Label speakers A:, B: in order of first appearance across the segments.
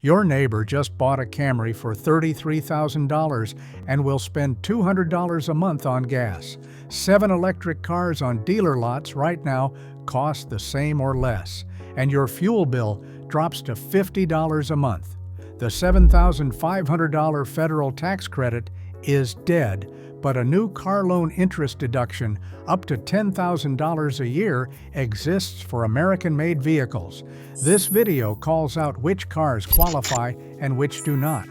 A: Your neighbor just bought a Camry for $33,000 and will spend $200 a month on gas. 7 electric cars on dealer lots right now cost the same or less, and your fuel bill drops to $50 a month. The $7,500 federal tax credit is dead, but a new car loan interest deduction up to $10,000 a year exists for American-made vehicles. This video calls out which cars qualify and which do not.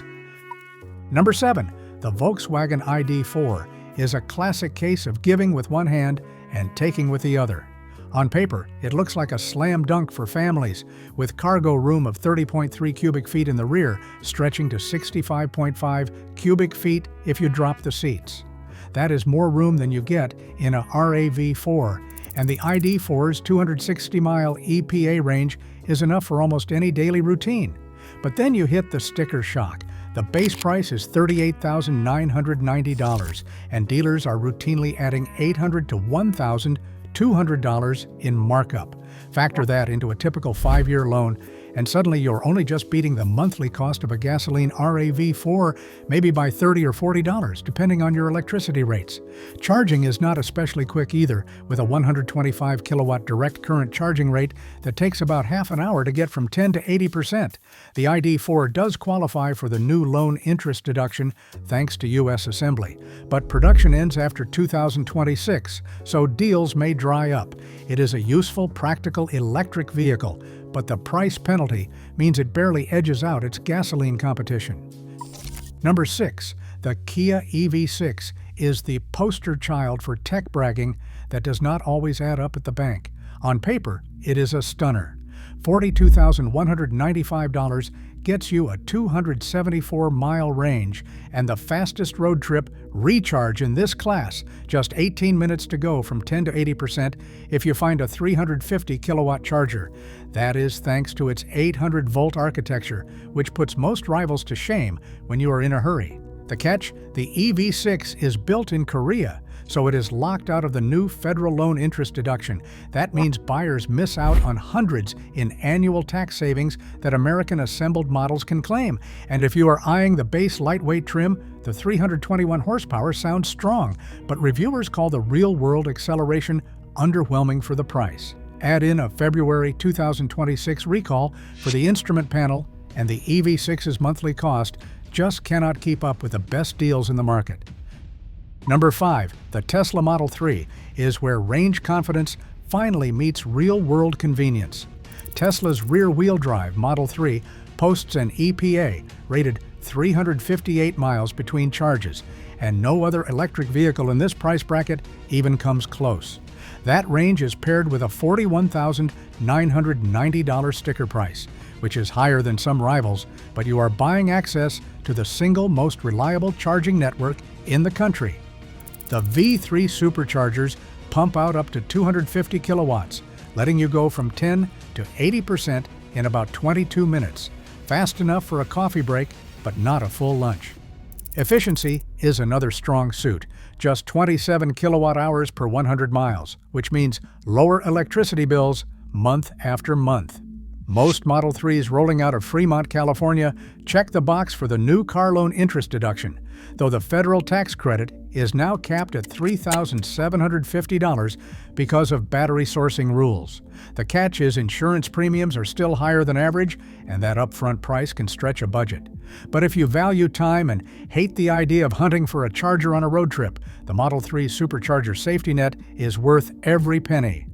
A: Number 7. The Volkswagen ID4 is a classic case of giving with one hand and taking with the other. On paper, it looks like a slam dunk for families, with cargo room of 30.3 cubic feet in the rear, stretching to 65.5 cubic feet if you drop the seats. That is more room than you get in a RAV4, and the ID4's 260-mile EPA range is enough for almost any daily routine. But then you hit the sticker shock. The base price is $38,990, and dealers are routinely adding $800 to $1,200 in markup. Factor that into a typical 5-year loan, and suddenly you're only just beating the monthly cost of a gasoline RAV4, maybe by $30 or $40, depending on your electricity rates. Charging is not especially quick either, with a 125 kilowatt direct current charging rate that takes about half an hour to get from 10 to 80%. The ID4 does qualify for the new loan interest deduction thanks to U.S. assembly, but production ends after 2026, so deals may dry up. It is a useful, practical electric vehicle, but the price penalty means it barely edges out its gasoline competition. Number 6. The Kia EV6 is the poster child for tech bragging that does not always add up at the bank. On paper, it is a stunner. $42,195 gets you a 274-mile range and the fastest road trip recharge in this class, just 18 minutes to go from 10 to 80% if you find a 350 kilowatt charger. That is thanks to its 800-volt architecture, which puts most rivals to shame when you are in a hurry. The catch? The EV6 is built in Korea, so it is locked out of the new federal loan interest deduction. That means buyers miss out on hundreds in annual tax savings that American assembled models can claim. And if you are eyeing the base lightweight trim, the 321 horsepower sounds strong, but reviewers call the real-world acceleration underwhelming for the price. Add in a February 2026 recall for the instrument panel, and the EV6's monthly cost just cannot keep up with the best deals in the market. Number 5. The Tesla Model 3 is where range confidence finally meets real-world convenience. Tesla's rear-wheel drive Model 3 posts an EPA rated 358 miles between charges, and no other electric vehicle in this price bracket even comes close. That range is paired with a $41,990 sticker price, which is higher than some rivals, but you are buying access to the single most reliable charging network in the country. The V3 superchargers pump out up to 250 kilowatts, letting you go from 10 to 80% in about 22 minutes. Fast enough for a coffee break, but not a full lunch. Efficiency is another strong suit, just 27 kilowatt hours per 100 miles, which means lower electricity bills month after month. Most Model 3s rolling out of Fremont, California, check the box for the new car loan interest deduction, though the federal tax credit is now capped at $3,750 because of battery sourcing rules. The catch is insurance premiums are still higher than average, and that upfront price can stretch a budget. But if you value time and hate the idea of hunting for a charger on a road trip, the Model 3 Supercharger safety net is worth every penny.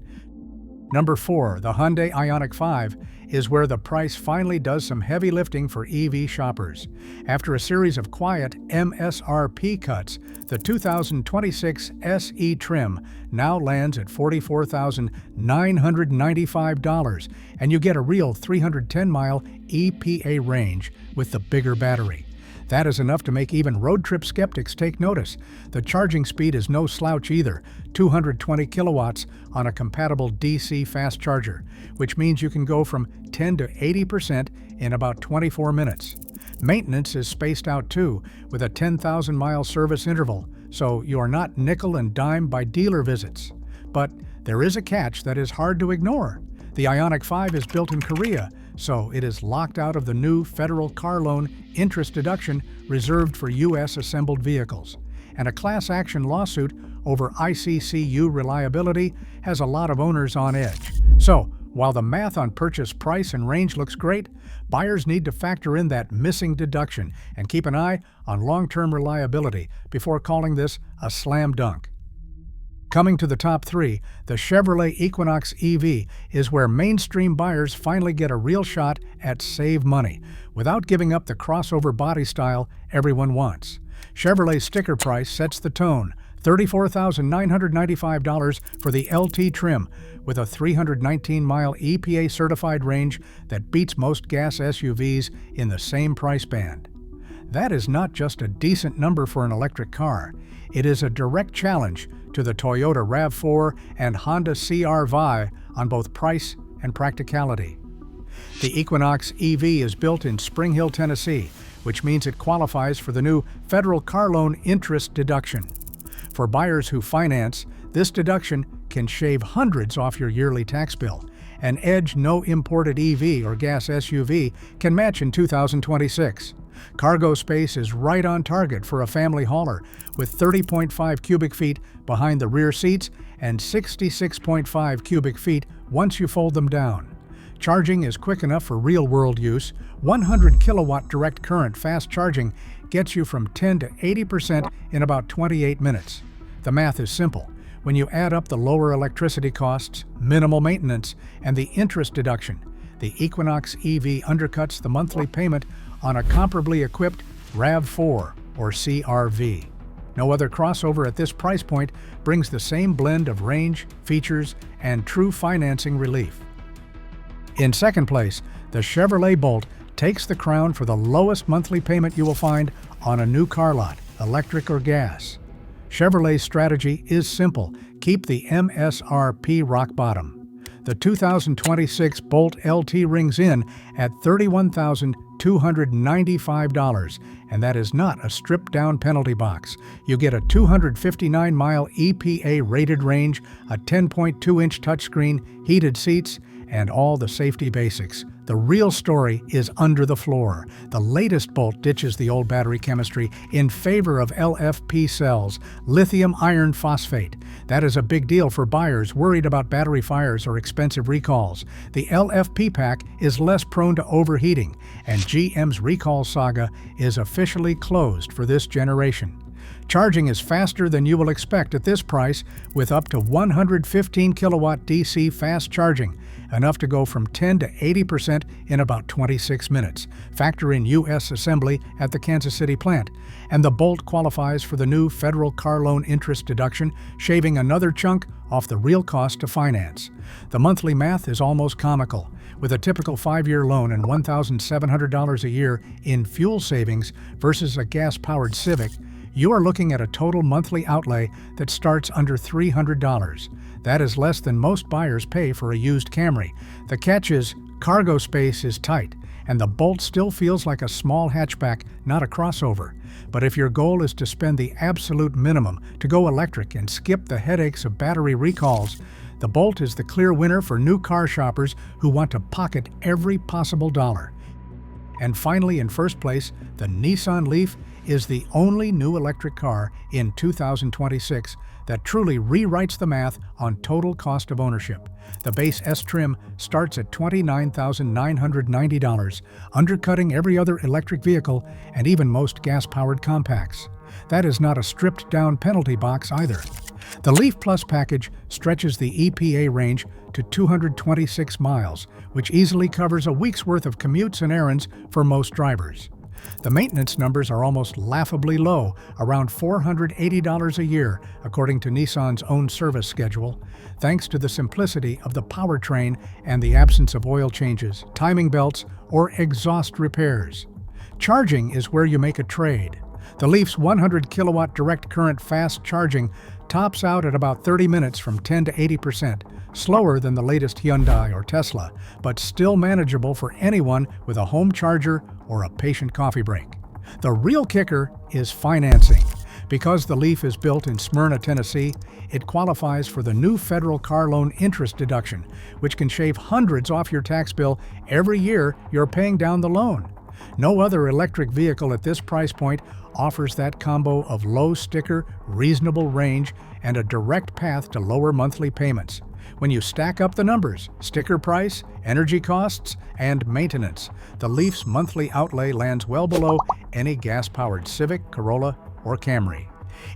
A: Number 4. The Hyundai Ionic 5 is where the price finally does some heavy lifting for EV shoppers. After a series of quiet MSRP cuts, the 2026 SE trim now lands at $44,995, and you get a real 310-mile EPA range with the bigger battery. That is enough to make even road trip skeptics take notice. The charging speed is no slouch either, 220 kilowatts on a compatible DC fast charger, which means you can go from 10 to 80% in about 24 minutes. Maintenance is spaced out too, with a 10,000-mile service interval, so you are not nickel and dime by dealer visits. But there is a catch that is hard to ignore. The Ionic 5 is built in Korea, so it is locked out of the new federal car loan interest deduction reserved for U.S. assembled vehicles. And a class action lawsuit over ICCU reliability has a lot of owners on edge. So, while the math on purchase price and range looks great, buyers need to factor in that missing deduction and keep an eye on long-term reliability before calling this a slam dunk. Coming to the top three, the Chevrolet Equinox EV is where mainstream buyers finally get a real shot at save money without giving up the crossover body style everyone wants. Chevrolet's sticker price sets the tone, $34,995 for the LT trim with a 319-mile EPA-certified range that beats most gas SUVs in the same price band. That is not just a decent number for an electric car. It is a direct challenge to the Toyota RAV4 and Honda CR-V on both price and practicality. The Equinox EV is built in Spring Hill, Tennessee, which means it qualifies for the new federal car loan interest deduction. For buyers who finance, this deduction can shave hundreds off your yearly tax bill. An edge no imported EV or gas SUV can match in 2026. Cargo space is right on target for a family hauler, with 30.5 cubic feet behind the rear seats and 66.5 cubic feet once you fold them down. Charging is quick enough for real-world use. 100 kilowatt direct current fast charging gets you from 10 to 80% in about 28 minutes. The math is simple. When you add up the lower electricity costs, minimal maintenance, and the interest deduction, the Equinox EV undercuts the monthly payment on a comparably equipped RAV4 or CR-V. No other crossover at this price point brings the same blend of range, features, and true financing relief. In second place, the Chevrolet Bolt takes the crown for the lowest monthly payment you will find on a new car lot, electric or gas. Chevrolet's strategy is simple: keep the MSRP rock bottom. The 2026 Bolt LT rings in at $31,295, and that is not a stripped-down penalty box. You get a 259-mile EPA-rated range, a 10.2-inch touchscreen, heated seats, and all the safety basics. The real story is under the floor. The latest Bolt ditches the old battery chemistry in favor of LFP cells, lithium iron phosphate. That is a big deal for buyers worried about battery fires or expensive recalls. The LFP pack is less prone to overheating, and GM's recall saga is officially closed for this generation. Charging is faster than you will expect at this price, with up to 115 kilowatt DC fast charging, enough to go from 10 to 80% in about 26 minutes. Factor in U.S. assembly at the Kansas City plant, and the Bolt qualifies for the new federal car loan interest deduction, shaving another chunk off the real cost to finance. The monthly math is almost comical. With a typical 5-year loan and $1,700 a year in fuel savings versus a gas-powered Civic, you are looking at a total monthly outlay that starts under $300. That is less than most buyers pay for a used Camry. The catch is cargo space is tight, and the Bolt still feels like a small hatchback, not a crossover. But if your goal is to spend the absolute minimum to go electric and skip the headaches of battery recalls, the Bolt is the clear winner for new car shoppers who want to pocket every possible dollar. And finally, in first place, the Nissan Leaf is the only new electric car in 2026 that truly rewrites the math on total cost of ownership. The base S-Trim starts at $29,990, undercutting every other electric vehicle and even most gas-powered compacts. That is not a stripped-down penalty box either. The Leaf Plus package stretches the EPA range to 226 miles, which easily covers a week's worth of commutes and errands for most drivers. The maintenance numbers are almost laughably low, around $480 a year, according to Nissan's own service schedule, thanks to the simplicity of the powertrain and the absence of oil changes, timing belts, or exhaust repairs. Charging is where you make a trade. The Leaf's 100 kilowatt direct current fast charging tops out at about 30 minutes from 10 to 80%, slower than the latest Hyundai or Tesla, but still manageable for anyone with a home charger or a patient coffee break. The real kicker is financing. Because the Leaf is built in Smyrna, Tennessee, it qualifies for the new federal car loan interest deduction, which can shave hundreds off your tax bill every year you're paying down the loan. No other electric vehicle at this price point offers that combo of low sticker, reasonable range, and a direct path to lower monthly payments. When you stack up the numbers, sticker price, energy costs, and maintenance, the Leaf's monthly outlay lands well below any gas-powered Civic, Corolla, or Camry.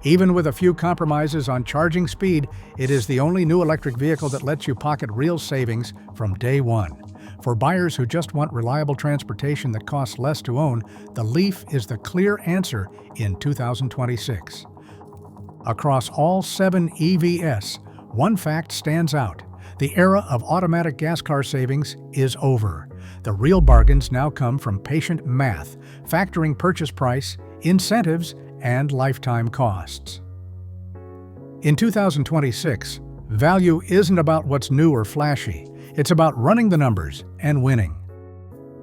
A: Even with a few compromises on charging speed, it is the only new electric vehicle that lets you pocket real savings from day one. For buyers who just want reliable transportation that costs less to own, the Leaf is the clear answer in 2026. Across all 7 EVs, one fact stands out. The era of automatic gas car savings is over. The real bargains now come from patient math, factoring purchase price, incentives, and lifetime costs. In 2026, value isn't about what's new or flashy. It's about running the numbers and winning.